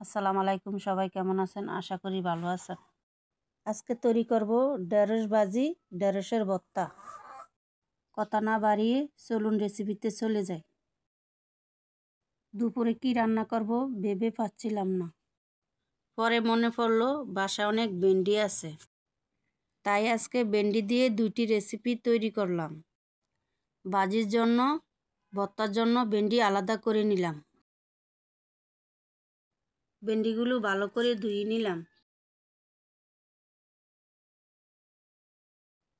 আসসালামু আলাইকুম, সবাই কেমন আছেন? আশা করি ভালো আছেন। আজকে তৈরি করব ঢেঁড়স ভাজি, ঢেঁড়সের ভর্তা। কথা না বাড়িয়ে চলুন রেসিপিতে চলে যাই। দুপুরে কি রান্না করব ভেবে পাচ্ছিলাম না। পরে মনে পড়লো বাসায় অনেক ভেন্ডি আছে, তাই আজকে ভেন্ডি দিয়ে দুইটি রেসিপি তৈরি করলাম। ভাজির জন্য, ভর্তার জন্য ভেন্ডি আলাদা করে নিলাম। ভেন্ডিগুলো ভালো করে ধুয়ে নিলাম।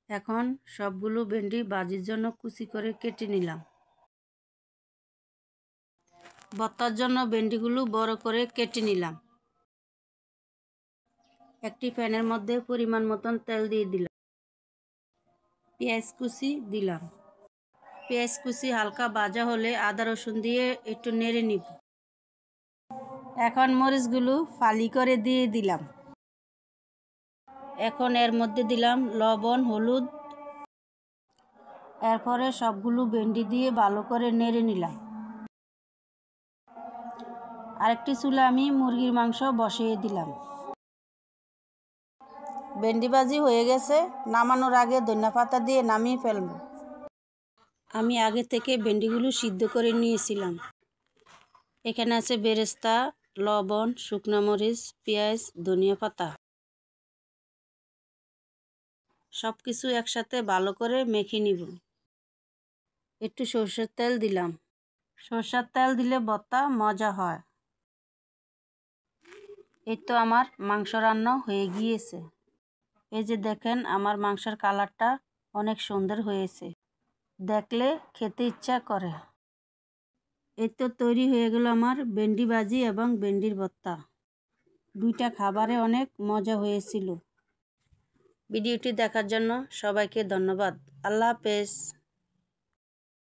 এখন সবগুলো ভেন্ডি ভাজির জন্য কুচি করে কেটে নিলাম। ভর্তার জন্য ভেন্ডিগুলো বড় করে কেটে নিলাম। একটি প্যানের মধ্যে পরিমাণ মতন তেল দিয়ে দিলাম। পেঁয়াজ কুচি দিলাম। পেঁয়াজ কুচি হালকা ভাজা হলে আদা রসুন দিয়ে একটু নেড়ে নিব। এখন মরিচগুলো ফালি করে দিয়ে দিলাম। এখন এর মধ্যে দিলাম লবণ, হলুদ। এরপরে সবগুলো ভেন্ডি দিয়ে ভালো করে নেড়ে নিলাম। আরেকটি চুলা আমি মুরগির মাংস বসিয়ে দিলাম। ভেন্ডি ভাজি হয়ে গেছে, নামানোর আগে ধনিয়াপাতা দিয়ে নামিয়ে ফেলব। আমি আগে থেকে ভেন্ডিগুলো সিদ্ধ করে নিয়েছিলাম। এখানে আছে বেরেস্তা, লবণ, শুকনো মরিচ, পেঁয়াজ, ধনিয়াপাতা। সব কিছু একসাথে ভালো করে মেখে নিব। একটু সরষের তেল দিলাম। সরষের তেল দিলে ভর্তা মজা হয়। এই তো আমার মাংস রান্না হয়ে গিয়েছে। এই যে দেখেন, আমার মাংসের কালারটা অনেক সুন্দর হয়েছে, দেখলে খেতে ইচ্ছা করে। এই তো তৈরি হয়ে গেল আমার ভেন্ডি ভাজি এবং ভেন্ডির ভর্তা। দুইটা খাবারে অনেক মজা হয়েছিল। ভিডিওটি দেখার জন্য সবাইকে ধন্যবাদ। আল্লাহ হাফেজ।